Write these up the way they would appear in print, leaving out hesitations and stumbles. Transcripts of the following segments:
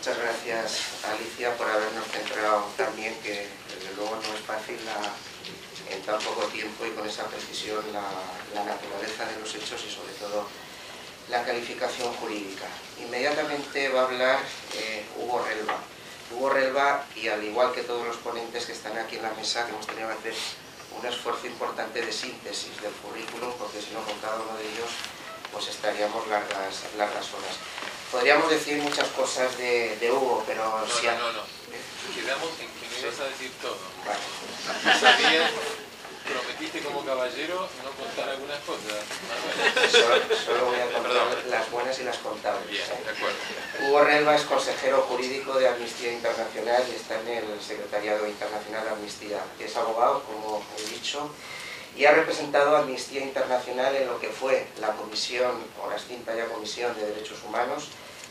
Muchas gracias, Alicia, por habernos centrado también, que desde luego no es fácil en tan poco tiempo y con esa precisión la naturaleza de los hechos y sobre todo la calificación jurídica. Inmediatamente va a hablar Hugo Relva. Hugo Relva, y al igual que todos los ponentes que están aquí en la mesa, que hemos tenido que hacer un esfuerzo importante de síntesis del currículum, porque si no, con cada uno de ellos pues estaríamos largas horas. Podríamos decir muchas cosas de Hugo, pero... No. Quedamos en que me ibas a decir todo. Vale. Sabías, prometiste como caballero no contar algunas cosas. Solo voy a contar las buenas y las contables. Bien, de acuerdo. Hugo Relva es consejero jurídico de Amnistía Internacional y está en el Secretariado Internacional de Amnistía. Es abogado, como he dicho, y ha representado a Amnistía Internacional en lo que fue la comisión, o la extinta ya Comisión de Derechos Humanos,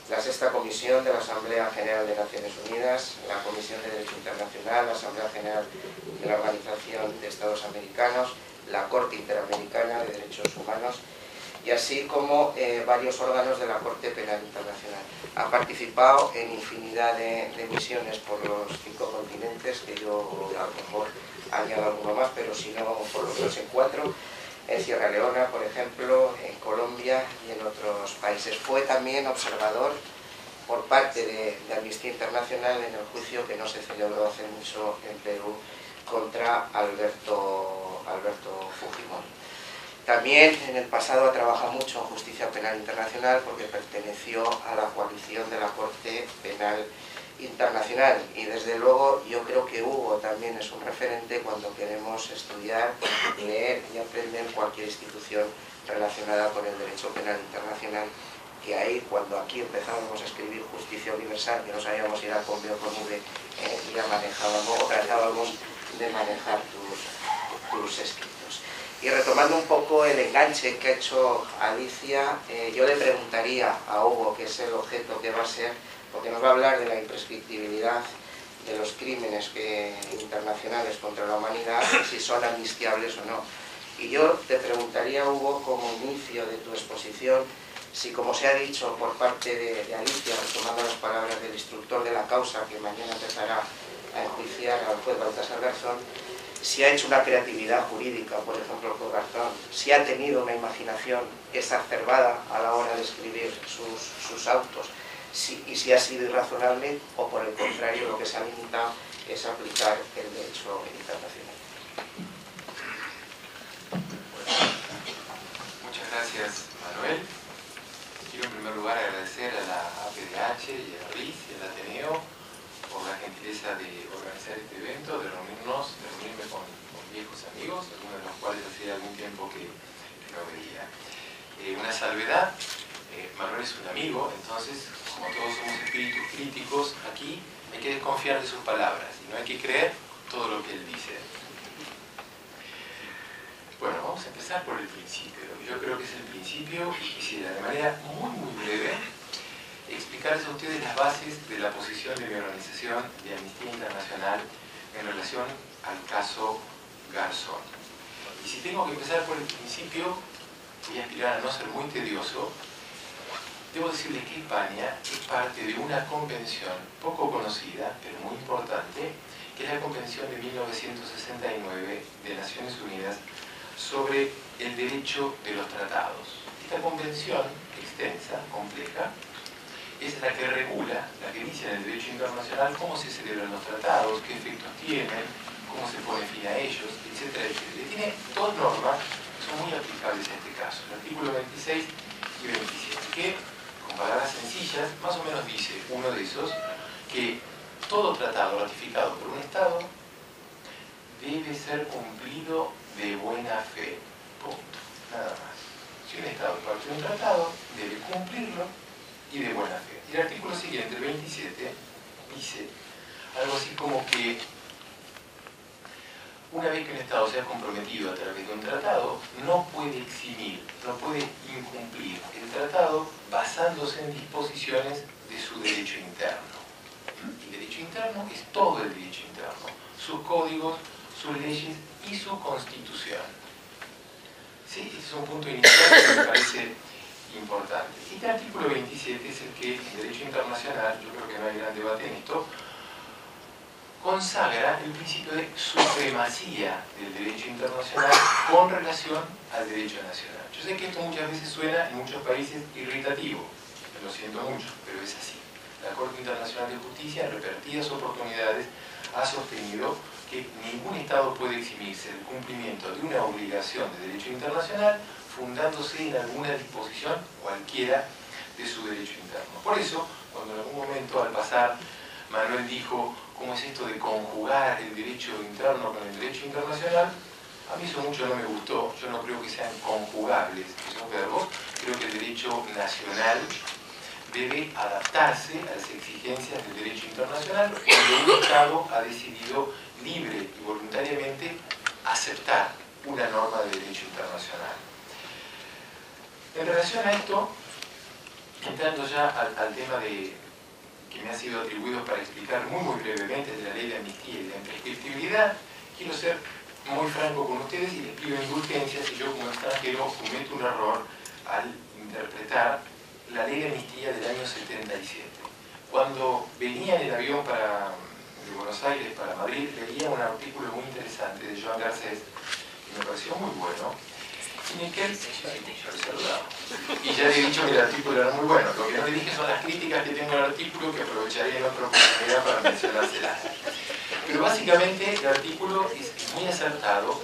la sexta comisión de la Asamblea General de Naciones Unidas, la Comisión de Derecho Internacional, la Asamblea General de la Organización de Estados Americanos, la Corte Interamericana de Derechos Humanos y así como varios órganos de la Corte Penal Internacional. Ha participado en infinidad de misiones por los 5 continentes, que yo a lo mejor añado alguno más, pero si no, por lo menos en 4. En Sierra Leona, por ejemplo, en Colombia y en otros países. Fue también observador por parte de Amnistía Internacional en el juicio que no se celebró hace mucho en Perú contra Alberto Fujimori. También en el pasado ha trabajado mucho en Justicia Penal Internacional porque perteneció a la coalición de la Corte Penal Internacional y desde luego yo creo que Hugo también es un referente cuando queremos estudiar, leer y aprender cualquier institución relacionada con el derecho penal internacional, que ahí cuando aquí empezábamos a escribir Justicia Universal, que no sabíamos si era con B o con V, ya manejábamos o tratábamos de manejar tus escritos. Y retomando un poco el enganche que ha hecho Alicia, yo le preguntaría a Hugo, que es el objeto que va a ser, porque nos va a hablar de la imprescriptibilidad de los crímenes internacionales contra la humanidad, si son amnistiables o no. Y yo te preguntaría, Hugo, como inicio de tu exposición, si como se ha dicho por parte de Alicia, retomando las palabras del instructor de la causa, que mañana empezará a enjuiciar al juez Baltasar Garzón, si ha hecho una creatividad jurídica, por ejemplo, el juez Garzón, si ha tenido una imaginación exacerbada a la hora de escribir sus autos, y si ha sido irrazonable o por el contrario lo que se ha limitado es aplicar el derecho internacional. Bueno, muchas gracias, Manuel. Quiero en primer lugar agradecer a la APDH y a RIS y al Ateneo por la gentileza de organizar este evento, de reunirme con viejos amigos, algunos de los cuales hacía algún tiempo que no veía. Una salvedad, Manuel es un amigo, entonces, como todos somos espíritus críticos, aquí hay que desconfiar de sus palabras y no hay que creer todo lo que él dice. Bueno, vamos a empezar por el principio. Yo creo que es el principio y quisiera de manera muy breve explicarles a ustedes las bases de la posición de mi organización de Amnistía Internacional en relación al caso Garzón. Y si tengo que empezar por el principio, voy a aspirar a no ser muy tedioso. Debo decirles que España es parte de una convención poco conocida, pero muy importante, que es la Convención de 1969 de Naciones Unidas sobre el derecho de los tratados. Esta convención, extensa, compleja, es la que regula, la que dice en el derecho internacional cómo se celebran los tratados, qué efectos tienen, cómo se pone fin a ellos, etcétera, etcétera. Tiene dos normas que son muy aplicables en este caso, el artículo 26 y 27, que con palabras sencillas, más o menos dice uno de esos, que todo tratado ratificado por un Estado debe ser cumplido de buena fe. Punto. Nada más. Si un Estado parte de un tratado, debe cumplirlo y de buena fe. Y el artículo siguiente, el 27, dice algo así como que una vez que un Estado se ha comprometido a través de un tratado, no puede eximir, no puede incumplir el tratado basándose en disposiciones de su derecho interno. El derecho interno es todo el derecho interno, sus códigos, sus leyes y su constitución. ¿Sí? Ese es un punto inicial que me parece importantes. Este artículo 27 es el que en derecho internacional, yo creo que no hay gran debate en esto, consagra el principio de supremacía del derecho internacional con relación al derecho nacional. Yo sé que esto muchas veces suena en muchos países irritativo, lo siento mucho, pero es así. La Corte Internacional de Justicia en repetidas oportunidades ha sostenido que ningún Estado puede eximirse del cumplimiento de una obligación de derecho internacional fundándose en alguna disposición cualquiera de su derecho interno. Por eso, cuando en algún momento al pasar Manuel dijo ¿cómo es esto de conjugar el derecho interno con el derecho internacional? A mí eso mucho no me gustó, yo no creo que sean conjugables esos verbos, creo que el derecho nacional debe adaptarse a las exigencias del derecho internacional cuando un Estado ha decidido libre y voluntariamente aceptar una norma de derecho internacional. En relación a esto, entrando ya al tema que me ha sido atribuido para explicar muy brevemente de la ley de amnistía y de la imprescriptibilidad, quiero ser muy franco con ustedes y les pido indulgencia si yo como extranjero cometo un error al interpretar la ley de amnistía del año 77. Cuando venía en el avión de Buenos Aires para Madrid, leía un artículo muy interesante de Joan Garcés, que me pareció muy bueno, en el que él, y ya le he dicho que el artículo era muy bueno, lo que no le dije son las críticas que tengo al artículo, que aprovecharé en otra oportunidad para mencionárselas. Pero básicamente el artículo es muy acertado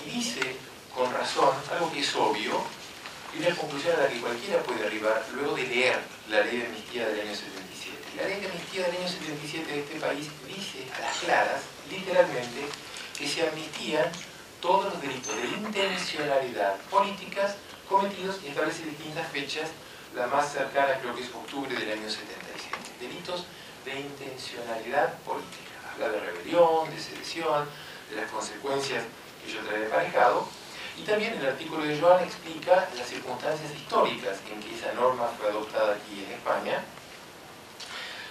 y dice con razón algo que es obvio y una conclusión a la que cualquiera puede arribar luego de leer la ley de amnistía del año 77. La ley de amnistía del año 77 de este país dice a las claras, literalmente, que se amnistían todos los delitos de intencionalidad políticas cometidos y establece distintas fechas, la más cercana creo que es octubre del año 77. Delitos de intencionalidad política. Habla de rebelión, de sedición, de las consecuencias que ello trae aparejado. Y también el artículo de Joan explica las circunstancias históricas en que esa norma fue adoptada aquí en España,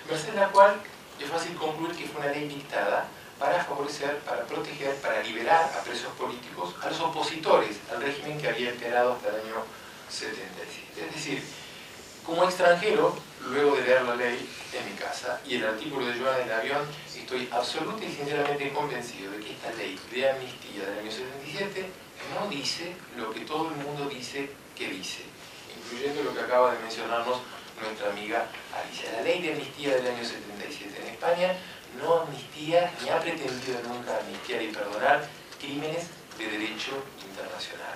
merced la cual es fácil concluir que fue una ley dictada para favorecer, para proteger, para liberar a presos políticos, a los opositores al régimen que había imperado hasta el año 77. Es decir, como extranjero, luego de leer la ley en mi casa y el artículo de Joan en el avión, estoy absoluta y sinceramente convencido de que esta ley de amnistía del año 77 no dice lo que todo el mundo dice que dice, incluyendo lo que acaba de mencionarnos nuestra amiga Alicia. La ley de amnistía del año 77 en España no amnistía ni ha pretendido nunca amnistiar y perdonar crímenes de derecho internacional.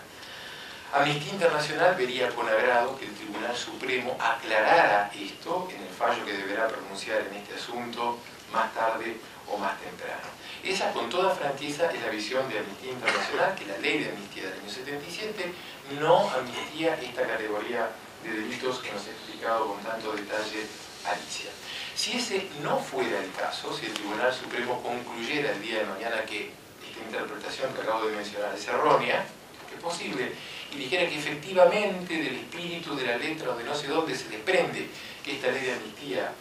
Amnistía Internacional vería con agrado que el Tribunal Supremo aclarara esto en el fallo que deberá pronunciar en este asunto más tarde o más temprano. Esa, con toda franqueza, es la visión de Amnistía Internacional, que la ley de amnistía del año 77 no amnistía esta categoría de delitos que nos ha explicado con tanto detalle Alicia. Si ese no fuera el caso, si el Tribunal Supremo concluyera el día de mañana que esta interpretación que acabo de mencionar es errónea, que es posible, y dijera que efectivamente del espíritu, de la letra o de no sé dónde se desprende que esta ley de amnistía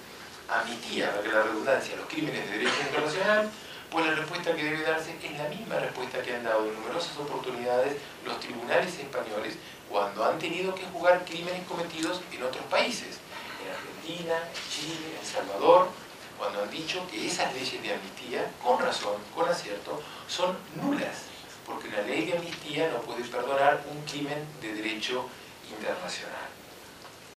para que la redundancia, los crímenes de derecho internacional, pues la respuesta que debe darse es la misma respuesta que han dado en numerosas oportunidades los tribunales españoles cuando han tenido que juzgar crímenes cometidos en otros países, en Argentina, en Chile, en El Salvador, cuando han dicho que esas leyes de amnistía, con razón, con acierto, son nulas, porque una ley de amnistía no puede perdonar un crimen de derecho internacional.